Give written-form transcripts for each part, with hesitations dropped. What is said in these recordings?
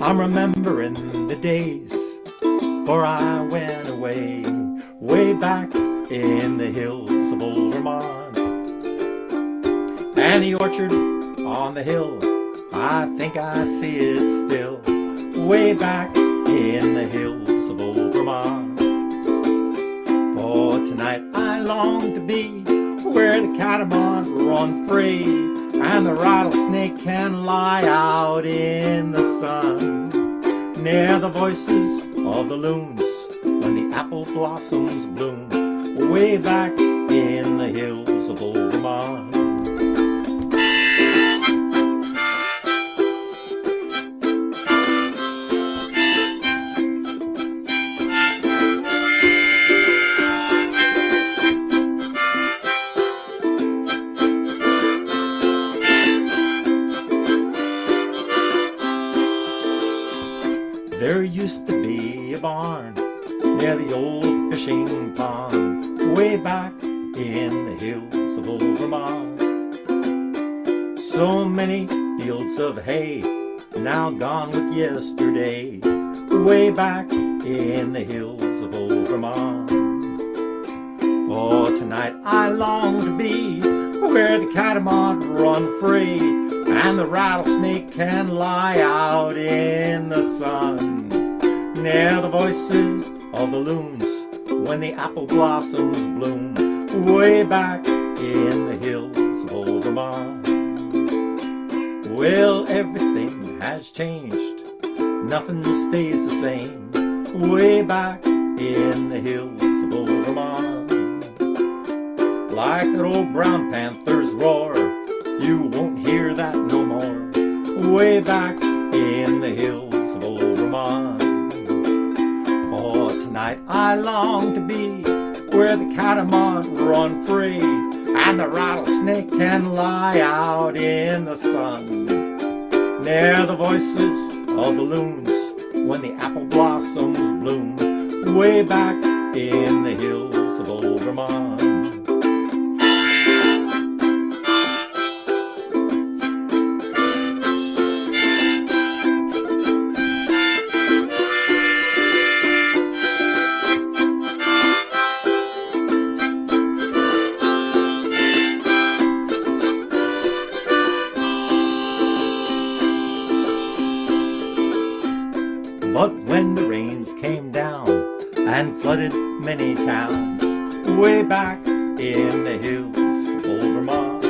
I'm remembering the days, for I went away, way back in the hills of old Vermont. And the orchard on the hill, I think I see it still, way back in the hills of old Vermont. For tonight I long to be where the catamount run free and the rattlesnake can lie out in the sun, near the voices of the loons when the apple blossoms bloom, way back in the hills of old Vermont. There used to be a barn near the old fishing pond, way back in the hills of old Vermont. So many fields of hay, now gone with yesterday, way back in the hills of old Vermont. For tonight I long to be where the catamount run free and the rattlesnake can lie out in the sun, near the voices of the loons when the apple blossoms bloom, way back in the hills of old Vermont. Well, everything has changed, nothing stays the same, way back in the hills of old Vermont. Like that old brown panther's roar, you won't hear that no more, way back in the hills of old Vermont. For tonight I long to be where the catamount run free and the rattlesnake can lie out in the sun, near the voices of the loons when the apple blossoms bloom, way back in the hills of old Vermont. But when the rains came down and flooded many towns, way back in the hills of old Vermont,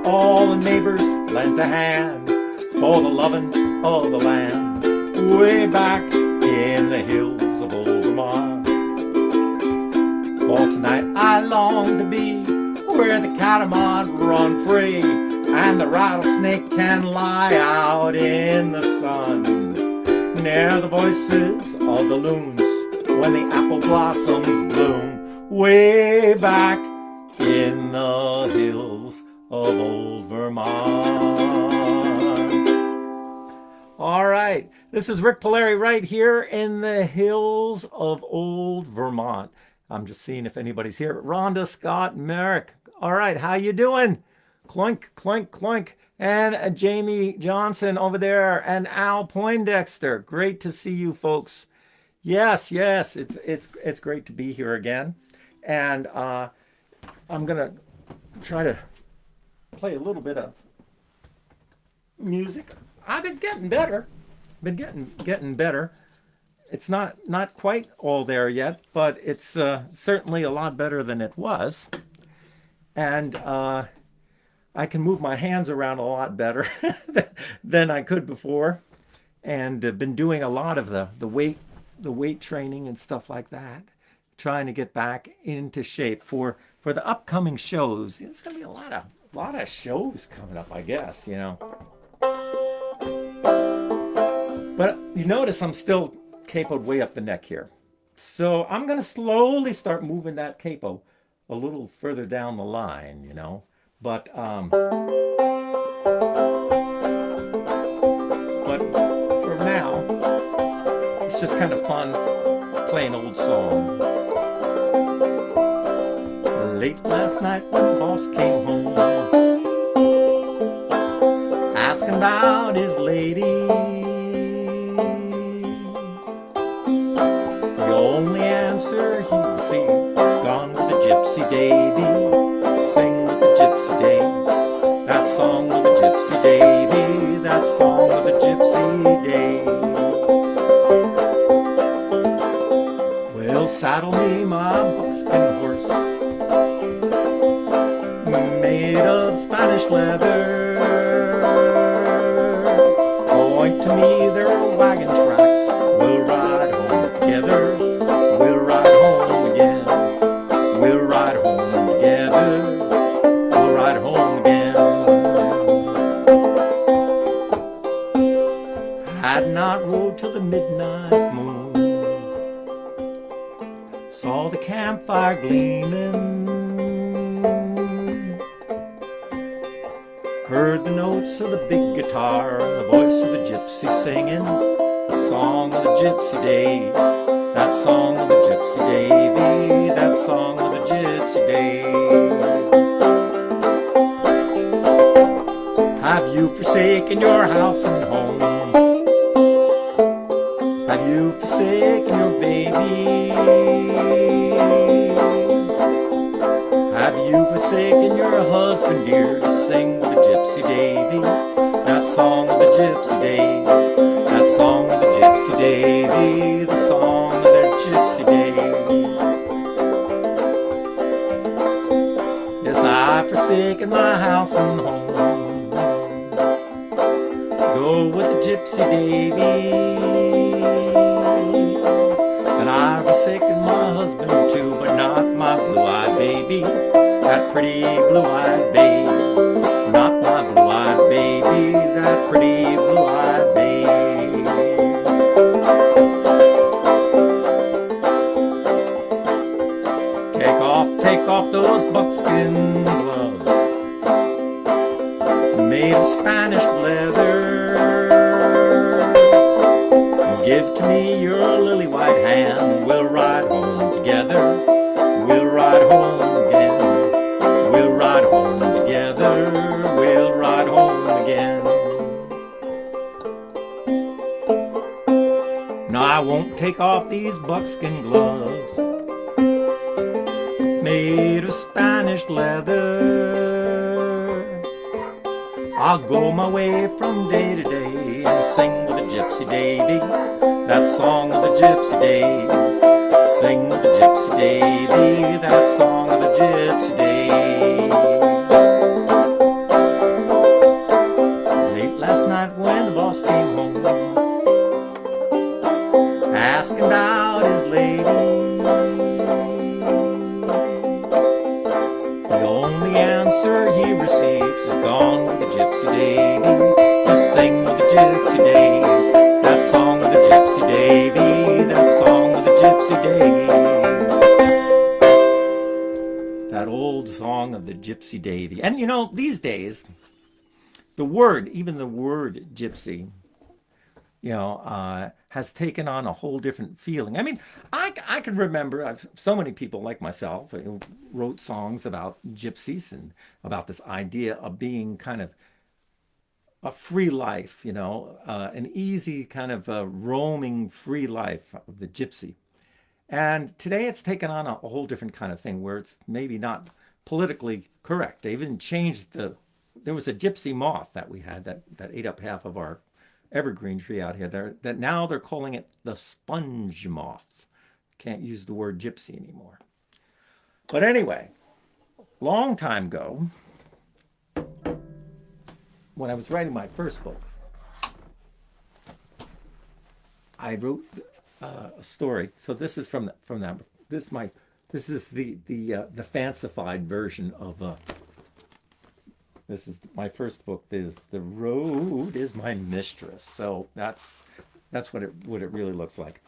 all the neighbors lent a hand for the loving of the land, way back in the hills of old Vermont. For tonight I long to be where the catamount run free and the rattlesnake can lie out in the sun, near the voices of the loons when the apple blossoms bloom, way back in the hills of old Vermont. All right, this is Rik Palieri right here in the hills of old Vermont. I'm just seeing if anybody's here. Rhonda, Scott, Merrick. All right, how you doing? Clunk, clunk, clunk. And Jamie Johnson over there, and Al Poindexter. Great to see you folks. Yes, it's great to be here again. And I'm gonna try to play a little bit of music. I've been getting better. Getting better. It's not quite all there yet, but it's certainly a lot better than it was. And I can move my hands around a lot better than I could before, and been doing a lot of the weight training and stuff like that, trying to get back into shape for the upcoming shows. There's gonna be a lot of shows coming up, I guess, you know. But you notice I'm still capoed way up the neck here, so I'm gonna slowly start moving that capo a little further down the line, you know. But for now, it's just kind of fun playing old songs. Late last night when the boss came home, asking about his lady, song of the Gypsy Davy, that song of the Gypsy Davy. Well, saddle me my buckskin horse, made of Spanish leather. Point to me their wagon tracks, we'll ride home together. We'll ride home again. We'll ride home together. We'll ride home again. Had not rode till the midnight moon, saw the campfire gleaming, heard the notes of the big guitar and the voice of the gypsy singing the song of the Gypsy Davy, that song of the Gypsy Davy, that song of the Gypsy Davy. Have you forsaken your house and home? Have you forsaken your baby? Have you forsaken your husband dear to sing with the Gypsy Davy, that song of the Gypsy Davy, that song of the Gypsy Davy, the song of the Gypsy Davy. Yes, I've forsaken my house and home, go with the Gypsy Davy. And I've forsaken my husband too, but not my blue-eyed baby, that pretty blue-eyed baby, not my blue-eyed baby, that pretty blue-eyed baby. Take off those buckskin gloves, made of Spanish leather. Give to me your lily white hand, we'll ride home together. We'll ride home again. We'll ride home together. We'll ride home again. No, I won't take off these buckskin gloves, made of Spanish leather. I'll go my way from day to day and sing with the Gypsy Davy, that song of the Gypsy Davy. Sing with the Gypsy Davy, that song of the Gypsy Davy. Late last night when the boss came home, asking about his lady, the only answer he receives is gone with the Gypsy Davy, to sing with the Gypsy Davy, that song of the Gypsy Davy, that song of the Gypsy Davy. That old song of the Gypsy Davy. And you know, these days, the word, even the word gypsy, you know, has taken on a whole different feeling. I mean, I can remember so many people like myself who wrote songs about gypsies and about this idea of being kind of a free life, you know, an easy kind of roaming free life of the gypsy. And today it's taken on a whole different kind of thing where it's maybe not politically correct. They even changed there was a gypsy moth that we had that ate up half of our evergreen tree out here, that now they're calling it the sponge moth. Can't use the word gypsy anymore. But anyway, long time ago, when I was writing my first book, I wrote a story. So this is from that. This is the fancified version of this is my first book. Is The Road Is My Mistress. So that's what it really looks like.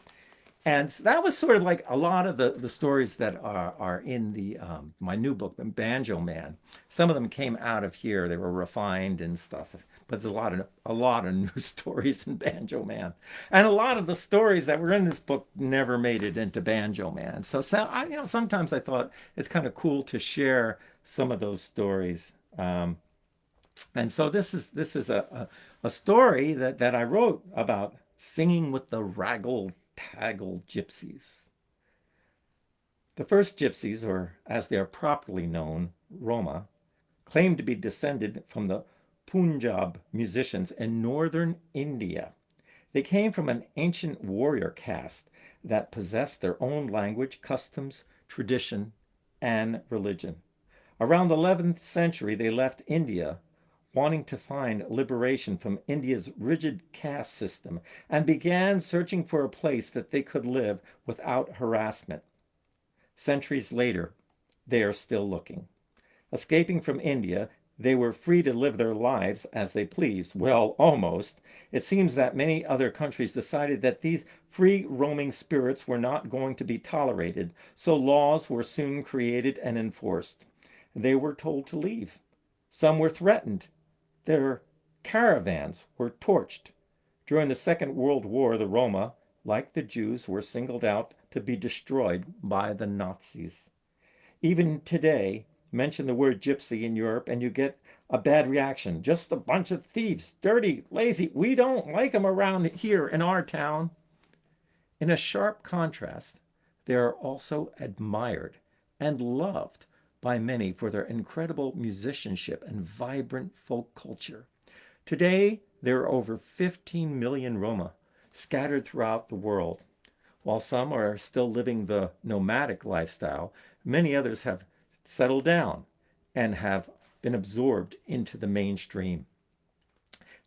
And that was sort of like a lot of the stories that are in the my new book, Banjo Man. Some of them came out of here; they were refined and stuff. But there's a lot of new stories in Banjo Man, and a lot of the stories that were in this book never made it into Banjo Man. So sometimes I thought it's kind of cool to share some of those stories. And so this is a story that I wrote about singing with the raggle-taggle gypsies. The first gypsies, or as they are properly known, Roma, claimed to be descended from the Punjab musicians in northern India. They came from an ancient warrior caste that possessed their own language, customs, tradition, and religion. Around the 11th century, they left India, wanting to find liberation from India's rigid caste system, and began searching for a place that they could live without harassment. Centuries later, they are still looking. Escaping from India, they were free to live their lives as they pleased. Well, almost. It seems that many other countries decided that these free roaming spirits were not going to be tolerated, so laws were soon created and enforced. They were told to leave. Some were threatened. Their caravans were torched. During the Second World War, the Roma, like the Jews, were singled out to be destroyed by the Nazis. Even today, mention the word gypsy in Europe and you get a bad reaction. Just a bunch of thieves, dirty, lazy. We don't like them around here in our town. In a sharp contrast, they are also admired and loved by many for their incredible musicianship and vibrant folk culture. Today, there are over 15 million Roma scattered throughout the world. While some are still living the nomadic lifestyle, many others have settled down and have been absorbed into the mainstream.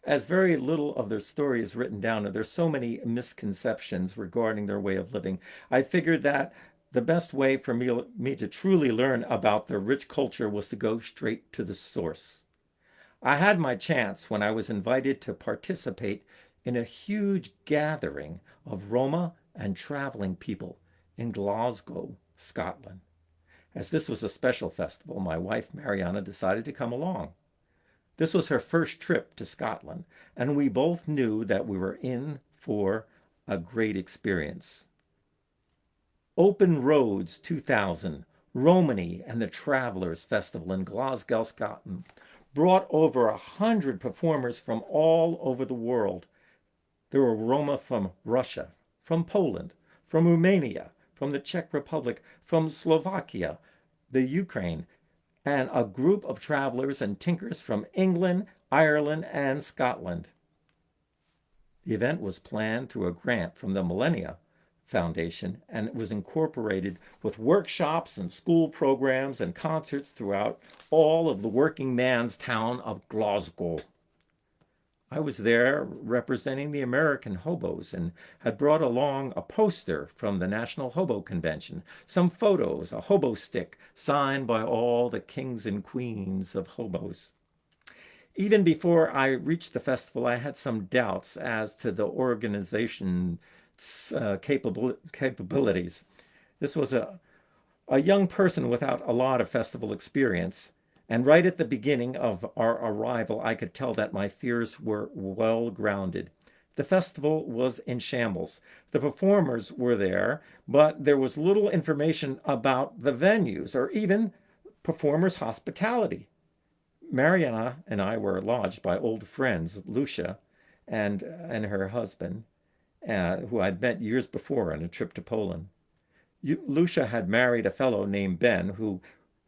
As very little of their story is written down, and there's so many misconceptions regarding their way of living, I figured that the best way for me to truly learn about their rich culture was to go straight to the source. I had my chance when I was invited to participate in a huge gathering of Roma and traveling people in Glasgow, Scotland. As this was a special festival, my wife Mariana decided to come along. This was her first trip to Scotland, and we both knew that we were in for a great experience. Open Roads 2000, Romany and the Travelers Festival in Glasgow, Scotland, brought over 100 performers from all over the world. There were Roma from Russia, from Poland, from Romania, from the Czech Republic, from Slovakia, the Ukraine, and a group of travelers and tinkers from England, Ireland, and Scotland. The event was planned through a grant from the Millennia Foundation, and it was incorporated with workshops and school programs and concerts throughout all of the working man's town of Glasgow. I was there representing the American hobos and had brought along a poster from the National Hobo Convention, some photos, a hobo stick signed by all the kings and queens of hobos. Even before I reached the festival, I had some doubts as to the organization's capabilities. This was a young person without a lot of festival experience. And right at the beginning of our arrival, I could tell that my fears were well grounded. The festival was in shambles. The performers were there, but there was little information about the venues or even performers' hospitality. Mariana and I were lodged by old friends, Lucia and her husband, who I'd met years before on a trip to Poland. Lucia had married a fellow named Ben who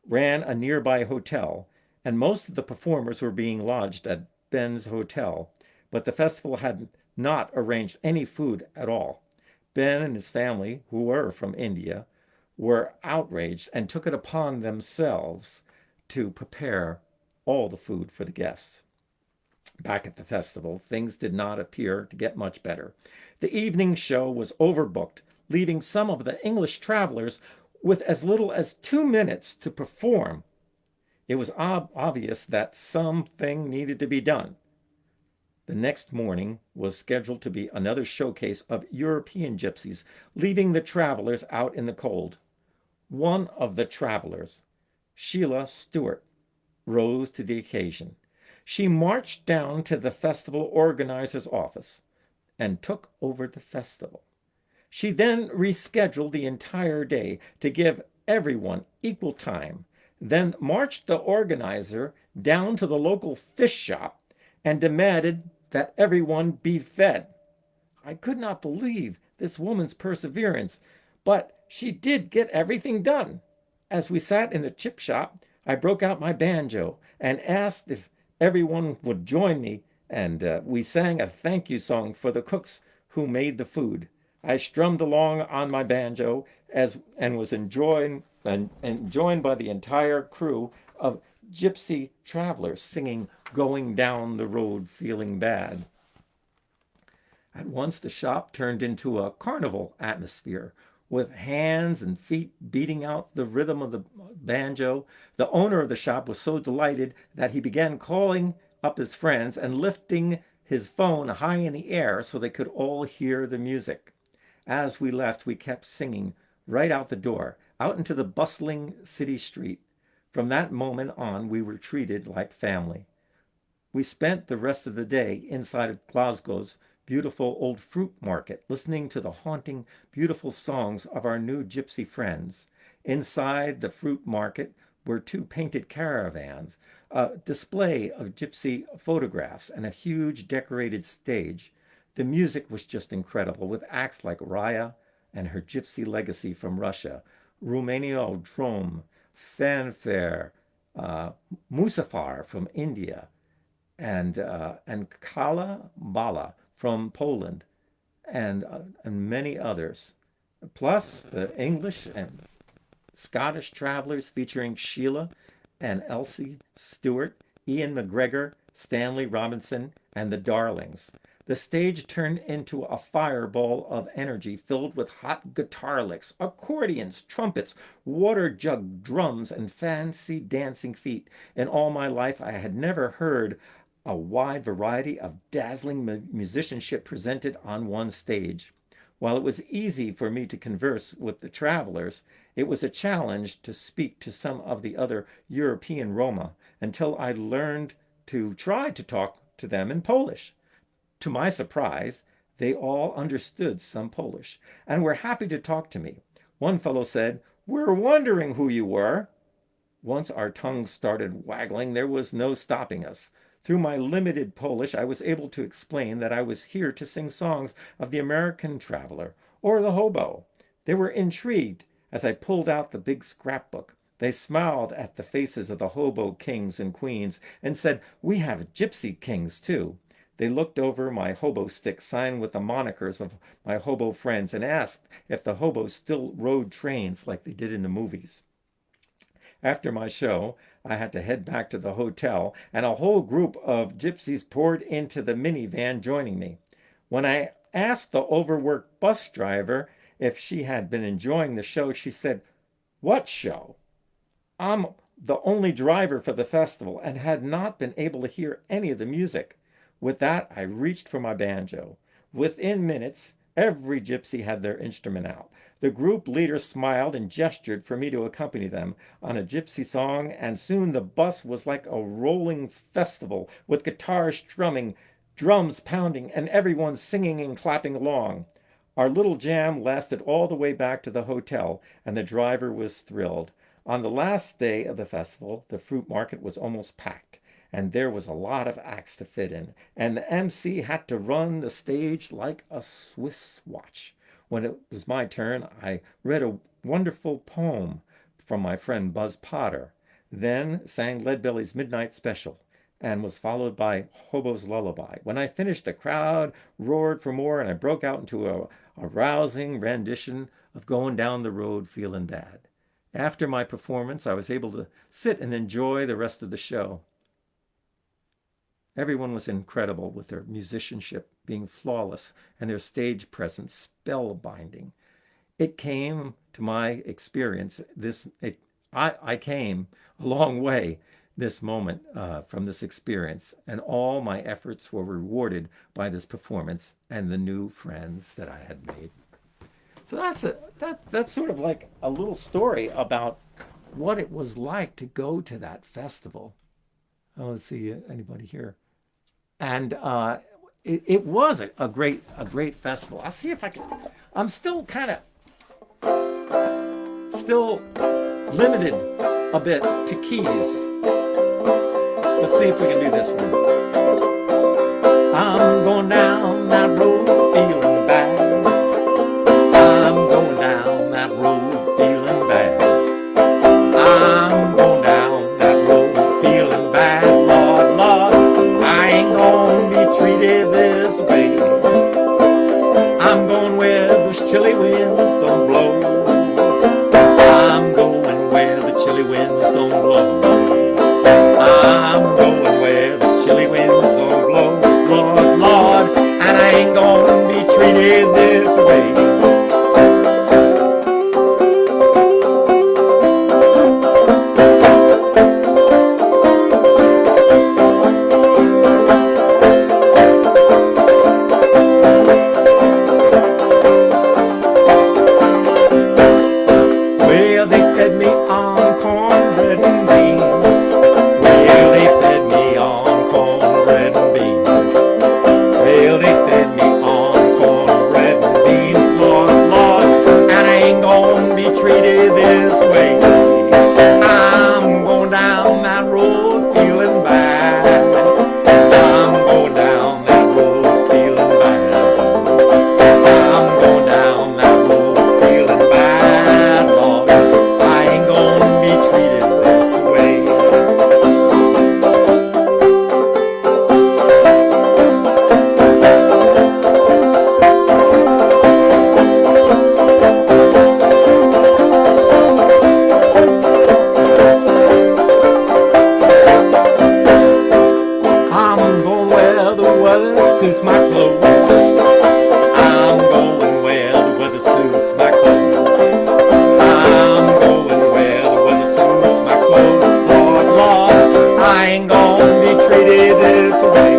ran a nearby hotel, and most of the performers were being lodged at Ben's hotel, but the festival had not arranged any food at all. Ben and his family, who were from India, were outraged and took it upon themselves to prepare all the food for the guests. Back at the festival, things did not appear to get much better. The evening show was overbooked, leaving some of the English travelers with as little as 2 minutes to perform. It was obvious that something needed to be done. The next morning was scheduled to be another showcase of European gypsies, leaving the travelers out in the cold. One of the travelers, Sheila Stewart, rose to the occasion. She marched down to the festival organizer's office and took over the festival. She then rescheduled the entire day to give everyone equal time, then marched the organizer down to the local fish shop and demanded that everyone be fed. I could not believe this woman's perseverance, but she did get everything done. As we sat in the chip shop, I broke out my banjo and asked if everyone would join me, and we sang a thank you song for the cooks who made the food. I strummed along on my banjo and was joined by the entire crew of gypsy travelers singing Going Down the Road Feeling Bad. At once the shop turned into a carnival atmosphere with hands and feet beating out the rhythm of the banjo. The owner of the shop was so delighted that he began calling up his friends and lifting his phone high in the air so they could all hear the music. As we left, we kept singing right out the door, out into the bustling city street. From that moment on, we were treated like family. We spent the rest of the day inside of Glasgow's beautiful old fruit market, listening to the haunting, beautiful songs of our new gypsy friends. Inside the fruit market were two painted caravans, a display of gypsy photographs, and a huge decorated stage. The music was just incredible, with acts like Raya and her gypsy legacy from Russia, Romania Drum, Fanfare, Musafar from India, and Kala Bala from Poland, and many others. Plus the English and Scottish travelers featuring Sheila and Elsie Stewart, Ian McGregor, Stanley Robinson, and the Darlings. The stage turned into a fireball of energy filled with hot guitar licks, accordions, trumpets, water jug drums, and fancy dancing feet. In all my life, I had never heard a wide variety of dazzling musicianship presented on one stage. While it was easy for me to converse with the travelers, it was a challenge to speak to some of the other European Roma until I learned to try to talk to them in Polish. To my surprise, they all understood some Polish and were happy to talk to me. One fellow said, "We're wondering who you were." Once our tongues started waggling, there was no stopping us. Through my limited Polish, I was able to explain that I was here to sing songs of the American traveler or the hobo. They were intrigued as I pulled out the big scrapbook. They smiled at the faces of the hobo kings and queens and said, "We have gypsy kings too." They looked over my hobo stick signed with the monikers of my hobo friends and asked if the hobos still rode trains like they did in the movies. After my show, I had to head back to the hotel, and a whole group of gypsies poured into the minivan joining me. When I asked the overworked bus driver if she had been enjoying the show, she said, "What show? I'm the only driver for the festival and had not been able to hear any of the music." With that, I reached for my banjo. Within minutes, every gypsy had their instrument out. The group leader smiled and gestured for me to accompany them on a gypsy song, and soon the bus was like a rolling festival with guitars strumming, drums pounding, and everyone singing and clapping along. Our little jam lasted all the way back to the hotel, and the driver was thrilled. On the last day of the festival, the fruit market was almost packed, and there was a lot of acts to fit in, and the MC had to run the stage like a Swiss watch. When it was my turn, I read a wonderful poem from my friend Buzz Potter, then sang Leadbelly's Midnight Special, and was followed by Hobo's Lullaby. When I finished, the crowd roared for more, and I broke out into a rousing rendition of Going Down the Road Feeling Bad. After my performance, I was able to sit and enjoy the rest of the show. Everyone was incredible, with their musicianship being flawless and their stage presence spellbinding. It came to my experience, I came a long way this moment from this experience, and all my efforts were rewarded by this performance and the new friends that I had made. So that's sort of like a little story about what it was like to go to that festival. I don't see anybody here. And it was a great festival. I'll see if I can. I'm still kind of limited a bit to keys. Let's see if we can do this one. I'm going down that road feeling bad. I'm going down that road feeling bad. I'm going down that way. Well, they fed me on cornbread and beans. Well, they fed me on cornbread and beans. Well, they fed me on cornbread and beans, Lord, Lord, and I ain't gonna be treated this way. I'm going down that road feeling bad. I'm going down that road feeling bad. I'm going down that road feeling bad, Lord. I ain't gonna be treated this way. I'm going where the weather suits my clothes. I'm going where the weather suits my clothes. I'm going where the weather suits my clothes. Lord, Lord, I ain't gonna be treated this way.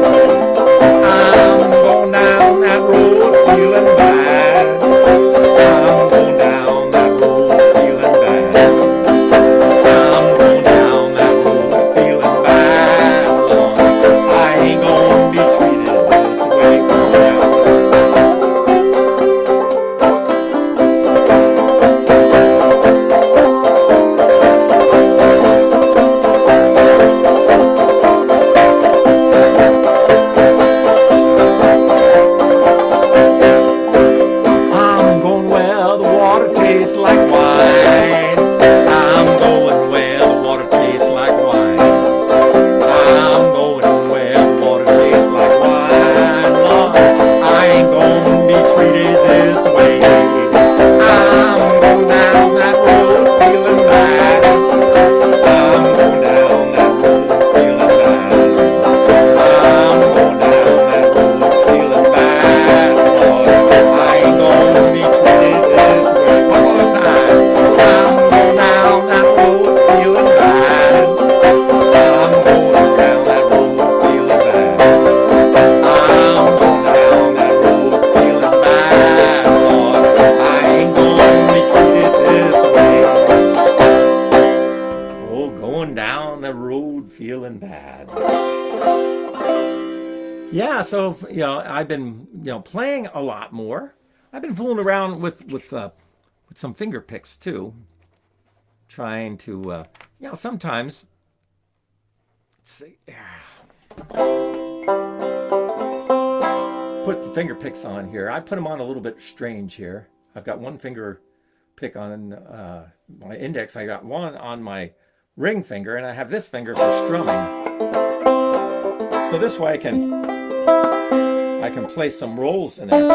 I'm going down that road feeling bad. I'm going down that road feeling bad. I'm going down that road feeling bad, Lord. I ain't gonna be treated this way. Come on now. I'm going where the water tastes like wine. I'm going where the water tastes like wine. I'm going where the water tastes like wine, Lord. I ain't gonna be treated this way. I'm going down that road feeling bad. I'm going down that road feeling bad. I'm going down that road feeling bad, Lord. I ain't gonna be treated this way. One more time. I'm going down that road feeling bad. I'm going down that road feeling bad. I'm going down that road feeling bad, Lord. I ain't gonna be treated this way. Oh, going down the road feeling bad. Yeah, so I've been playing a lot more. I've been fooling around with some finger picks too, trying to sometimes. Let's see. Put the finger picks on here. I put them on a little bit strange here. I've got one finger pick on my index. I got one on my ring finger, and I have this finger for strumming. So this way I can play some rolls in there. You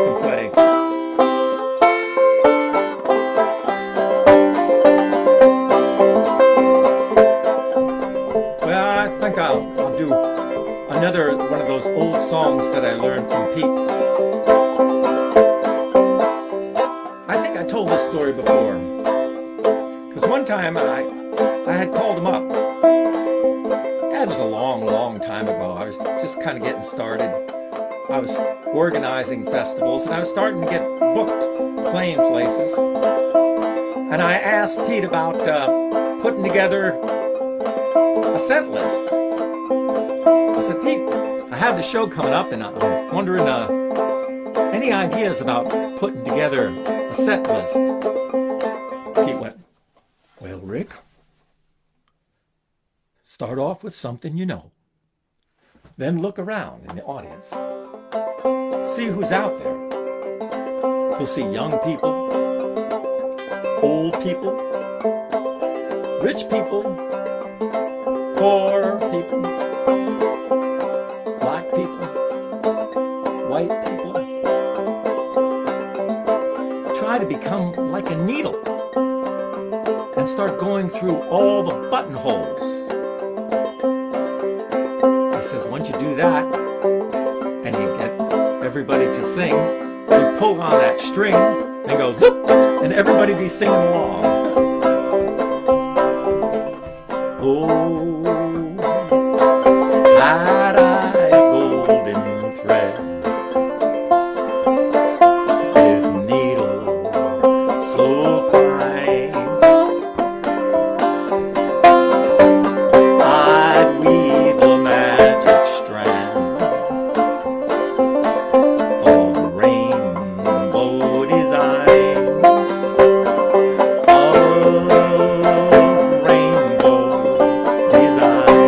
can play. Well, I think I'll do another one of those old songs that I learned from Pete. I think I told this story before. Because one time I had called him up. It was a long time ago. I was just kind of getting started. I was organizing festivals, and I was starting to get booked playing places. And I asked Pete about putting together a set list. I said, Pete, I have the show coming up, and I'm wondering any ideas about putting together a set list? Pete went, well, Rick, start off with something you know. Then look around in the audience. See who's out there. You'll see young people, old people, rich people, poor people, black people, white people. Try to become like a needle and start going through all the buttonholes. He says, once you do that, and you get everybody to sing, you pull on that string and go zoop, and everybody be singing along. Oh, had I a golden thread with needle so fine, I'd weave a magic strand of rainbow design, of rainbow design.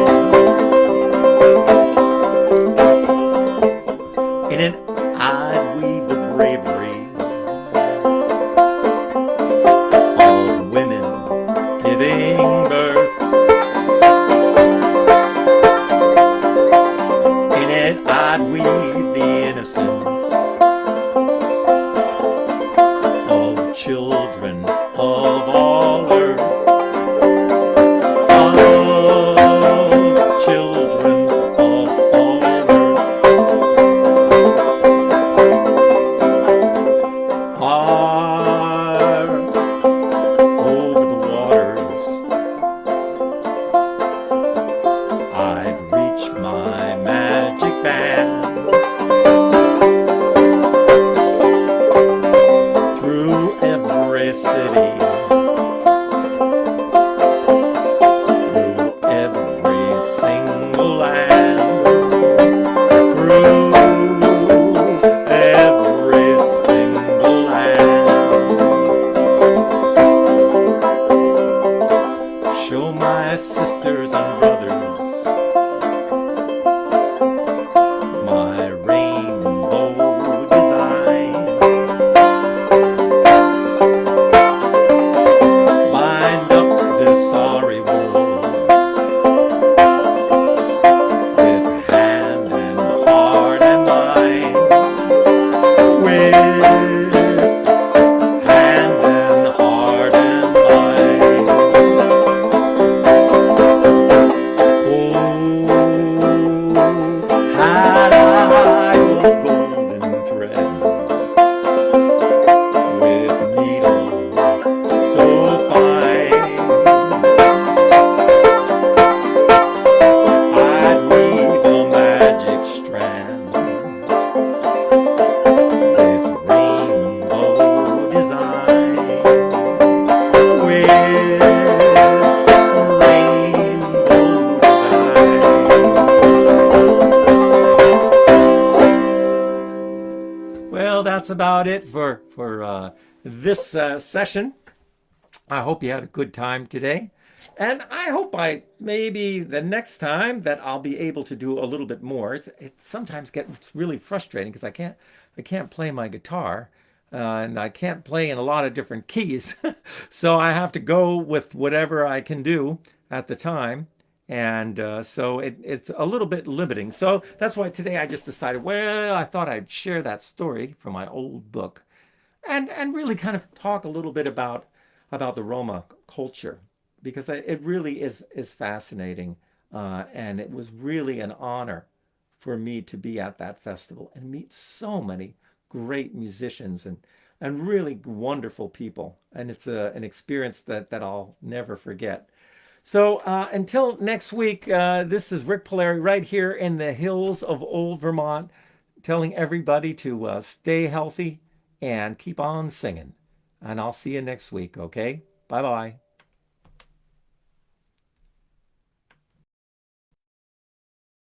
In it I'd weave the bravery of women giving birth. In it I'd weave the innocence of children of all earth, of children of all earth. Far over the waters I'd reach my magic band, through every city, through every single land, through every single land. Show my sisters and brothers my rainbow design. Bind up this sorry world with hand and heart and mind, with hand and heart and mind. Oh, had I a golden thread with needle so fine, I'd weave a magic strand with rainbow design, with rainbow design. Well, that's about it for this session. I hope you had a good time today. And I hope maybe the next time that I'll be able to do a little bit more. It sometimes gets really frustrating because I can't play my guitar, and I can't play in a lot of different keys. So I have to go with whatever I can do at the time. And so it's a little bit limiting. So that's why today I just decided, well, I thought I'd share that story from my old book and really kind of talk a little bit about the Roma culture, because it really is fascinating, and it was really an honor for me to be at that festival and meet so many great musicians and really wonderful people, and it's an experience that I'll never forget. So until next week, this is Rik Palieri right here in the hills of Old Vermont, telling everybody to stay healthy and keep on singing. And I'll see you next week, okay? Bye-bye.